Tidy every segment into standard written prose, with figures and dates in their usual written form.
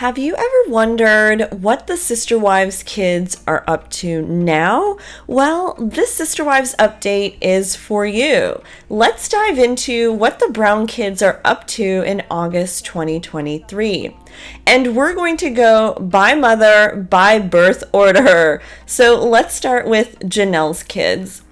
Have you ever wondered what the Sister Wives kids are up to now? Well, this Sister Wives update is for you. Let's dive into what the Brown kids are up to in August 2023. And we're going to go by mother, by birth order. So let's start with Janelle's kids.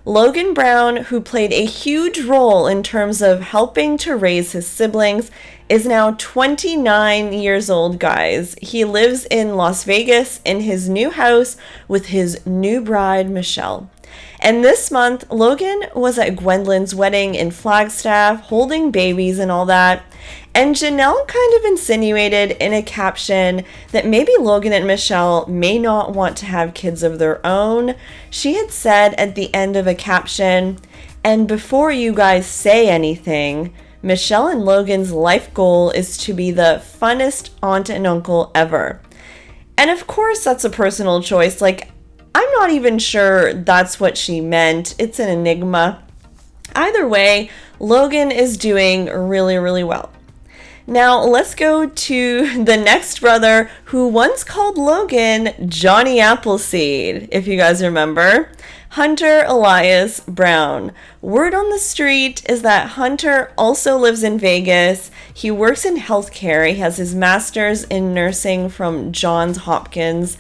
Logan Brown, who played a huge role in terms of helping to raise his siblings, is now 29 years old, guys. He lives in Las Vegas in his new house with his new bride, Michelle. And this month, Logan was at Gwendolyn's wedding in Flagstaff, holding babies and all that. And Janelle kind of insinuated in a caption that maybe Logan and Michelle may not want to have kids of their own. She had said at the end of a caption, "And before you guys say anything, Michelle and Logan's life goal is to be the funnest aunt and uncle ever." And of course, that's a personal choice. I'm not even sure that's what she meant. It's an enigma. Either way, Logan is doing really, really well. Now, let's go to the next brother who once called Logan Johnny Appleseed, if you guys remember. Hunter Elias Brown. Word on the street is that Hunter also lives in Vegas. He works in healthcare. He has his master's in nursing from Johns Hopkins.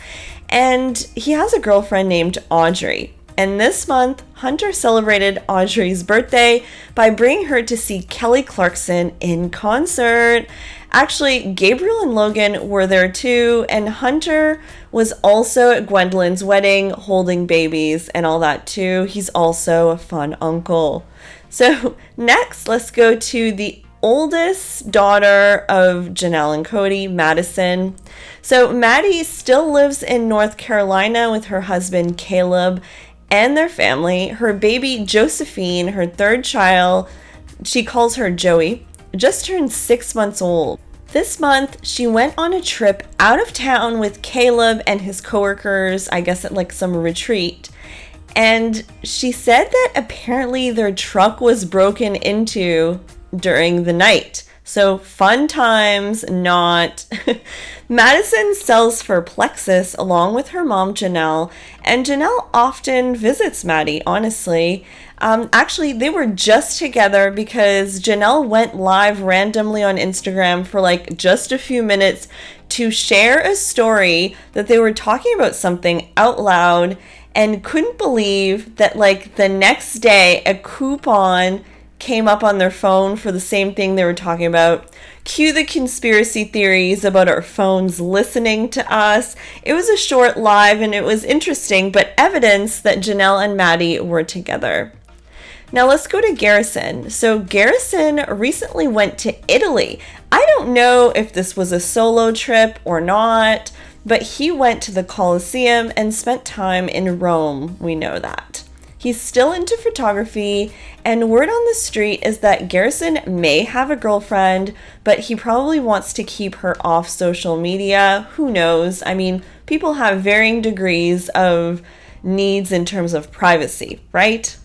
And he has a girlfriend named Audrey. And this month, Hunter celebrated Audrey's birthday by bringing her to see Kelly Clarkson in concert. Actually, Gabriel and Logan were there too, and Hunter was also at Gwendolyn's wedding holding babies and all that too. He's also a fun uncle. So next, let's go to the oldest daughter of Janelle and Cody, Madison. So Maddie still lives in North Carolina with her husband Caleb and their family. Her baby Josephine, her third child, she calls her Joey, just turned 6 months old. This month, she went on a trip out of town with Caleb and his coworkers, I guess at some retreat. And she said that apparently their truck was broken into during the night. So fun times, not. Madison sells for Plexus along with her mom, Janelle, and Janelle often visits Maddie, honestly. Actually, they were just together because Janelle went live randomly on Instagram for just a few minutes to share a story that they were talking about something out loud and couldn't believe that the next day a coupon came up on their phone for the same thing they were talking about. Cue the conspiracy theories about our phones listening to us. It was a short live and it was interesting, but evidence that Janelle and Maddie were together. Now let's go to Garrison. So Garrison recently went to Italy. I don't know if this was a solo trip or not, but he went to the Colosseum and spent time in Rome. We know that. He's still into photography, and word on the street is that Garrison may have a girlfriend, but he probably wants to keep her off social media. Who knows? I mean, people have varying degrees of needs in terms of privacy, right?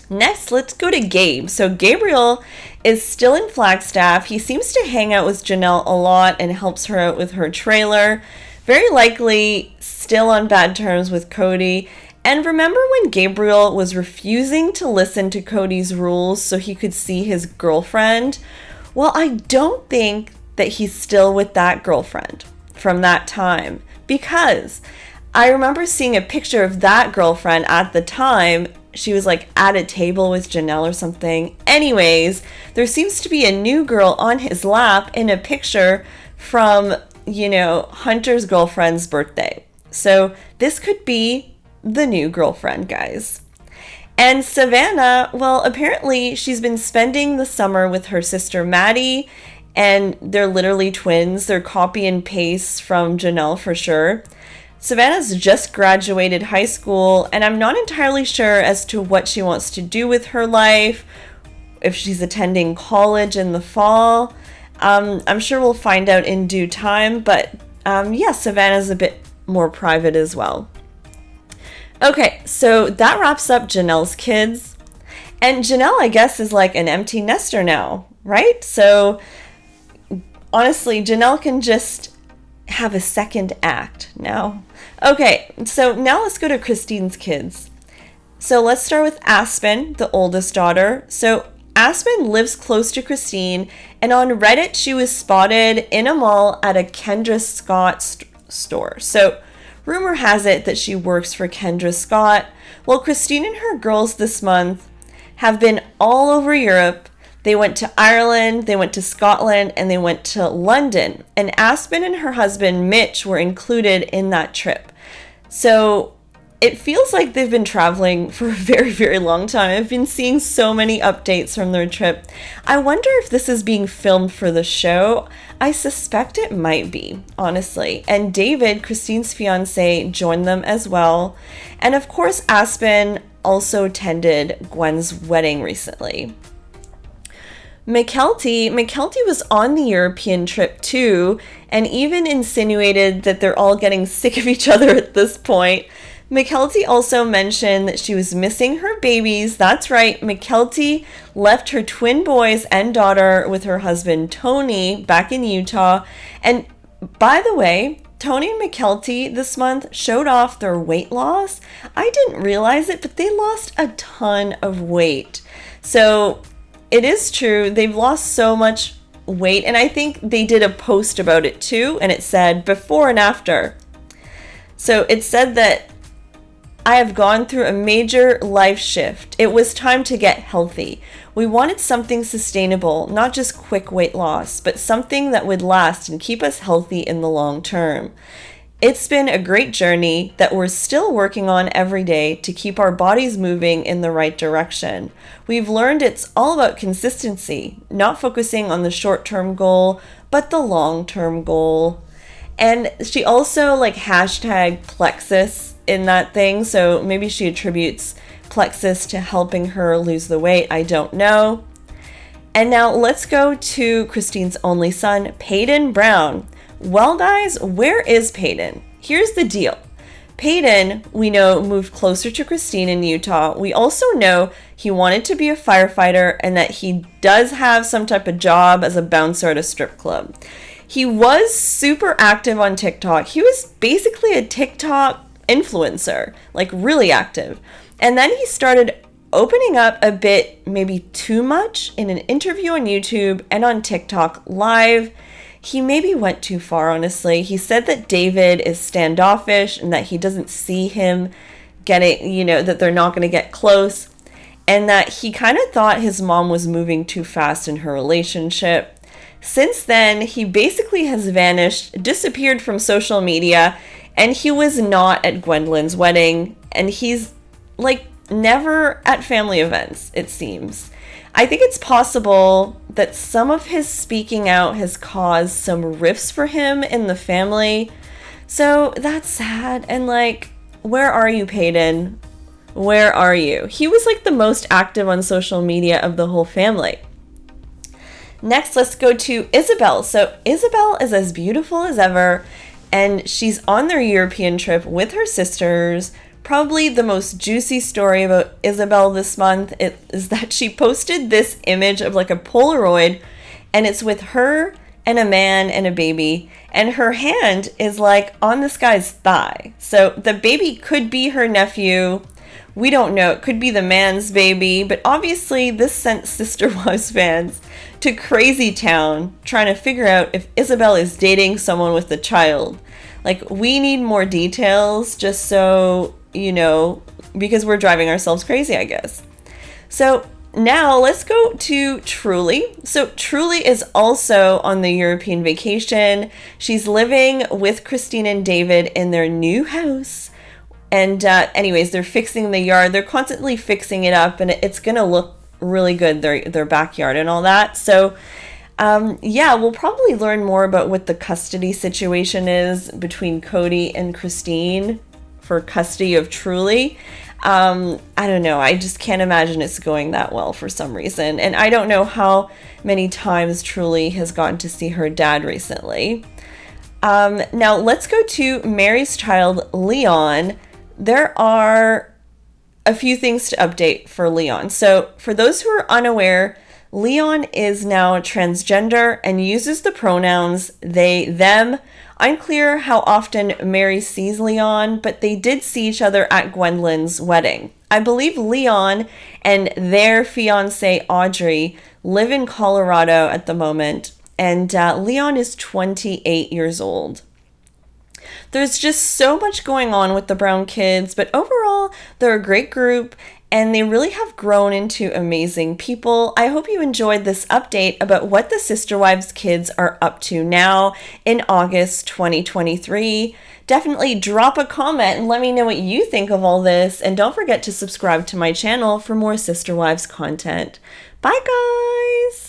Next, let's go to Gabe. So Gabriel is still in Flagstaff. He seems to hang out with Janelle a lot and helps her out with her trailer. Very likely still on bad terms with Cody. And remember when Gabriel was refusing to listen to Cody's rules so he could see his girlfriend? Well, I don't think that he's still with that girlfriend from that time, because I remember seeing a picture of that girlfriend at the time. She was at a table with Janelle or something. Anyways, there seems to be a new girl on his lap in a picture from, Hunter's girlfriend's birthday. So this could be the new girlfriend, guys. And Savannah, well, apparently she's been spending the summer with her sister Maddie, and they're literally twins. They're copy and paste from Janelle for sure. Savannah's just graduated high school, and I'm not entirely sure as to what she wants to do with her life, if she's attending college in the fall. I'm sure we'll find out in due time, but Savannah's a bit more private as well. Okay, so that wraps up Janelle's kids. And Janelle, I guess, is an empty nester now, right? So honestly, Janelle can just have a second act now. Okay, so now let's go to Christine's kids. So let's start with Aspen, the oldest daughter. So Aspen lives close to Christine, and on Reddit, she was spotted in a mall at a Kendra Scott store. So rumor has it that she works for Kendra Scott. Well, Christine and her girls this month have been all over Europe. They went to Ireland, they went to Scotland, and they went to London. And Aspen and her husband, Mitch, were included in that trip. So it feels like they've been traveling for a very, very long time. I've been seeing so many updates from their trip. I wonder if this is being filmed for the show. I suspect it might be, honestly. And David, Christine's fiance, joined them as well. And of course, Aspen also attended Gwen's wedding recently. Mykelti was on the European trip too, and even insinuated that they're all getting sick of each other at this point. Mykelti also mentioned that she was missing her babies. That's right, Mykelti left her twin boys and daughter with her husband Tony back in Utah. And by the way, Tony and Mykelti this month showed off their weight loss. I didn't realize it, but they lost a ton of weight. So it is true, they've lost so much weight, and I think they did a post about it too, and it said before and after. So it said that I have gone through a major life shift. It was time to get healthy. We wanted something sustainable, not just quick weight loss, but something that would last and keep us healthy in the long term. It's been a great journey that we're still working on every day to keep our bodies moving in the right direction. We've learned it's all about consistency, not focusing on the short-term goal, but the long-term goal. And she also hashtag plexus in that thing, so maybe she attributes plexus to helping her lose the weight. I don't know. And now let's go to Christine's only son, Paedon Brown. Well, guys, where is Paedon? Here's the deal. Paedon, we know, moved closer to Christine in Utah. We also know he wanted to be a firefighter and that he does have some type of job as a bouncer at a strip club. He was super active on TikTok. He was basically a TikTok influencer, really active. And then he started opening up a bit, maybe too much, in an interview on YouTube and on TikTok live. He maybe went too far, honestly. He said that David is standoffish and that he doesn't see him getting, that they're not going to get close, and that he kind of thought his mom was moving too fast in her relationship. Since then, he basically has vanished, disappeared from social media, and he was not at Gwendolyn's wedding, and he's never at family events, it seems. I think it's possible that some of his speaking out has caused some rifts for him in the family. So that's sad. And where are you, Paedon? Where are you? He was the most active on social media of the whole family. Next, let's go to Isabel. So Isabel is as beautiful as ever, and she's on their European trip with her sisters. Probably the most juicy story about Isabel this month is that she posted this image of a Polaroid, and it's with her and a man and a baby, and her hand is on this guy's thigh. So the baby could be her nephew. We don't know. It could be the man's baby, but obviously this sent Sister Wives fans to crazy town trying to figure out if Isabel is dating someone with a child. We need more details just so because we're driving ourselves crazy, I guess. So now let's go to Truly. So Truly is also on the European vacation. She's living with Christine and David in their new house. And anyways, they're fixing the yard. They're constantly fixing it up, and it's going to look really good, their backyard and all that. So we'll probably learn more about what the custody situation is between Cody and Christine for custody of Truly. I don't know. I just can't imagine it's going that well for some reason. And I don't know how many times Truly has gotten to see her dad recently. Now let's go to Mary's child, Leon. There are a few things to update for Leon. So for those who are unaware, Leon is now transgender and uses the pronouns they, them. Unclear how often Mary sees Leon, but they did see each other at Gwendolyn's wedding. I believe Leon and their fiancée Audrey live in Colorado at the moment, and Leon is 28 years old. There's just so much going on with the Brown kids, but overall, they're a great group and they really have grown into amazing people. I hope you enjoyed this update about what the Sister Wives kids are up to now in August 2023. Definitely drop a comment and let me know what you think of all this. And don't forget to subscribe to my channel for more Sister Wives content. Bye, guys!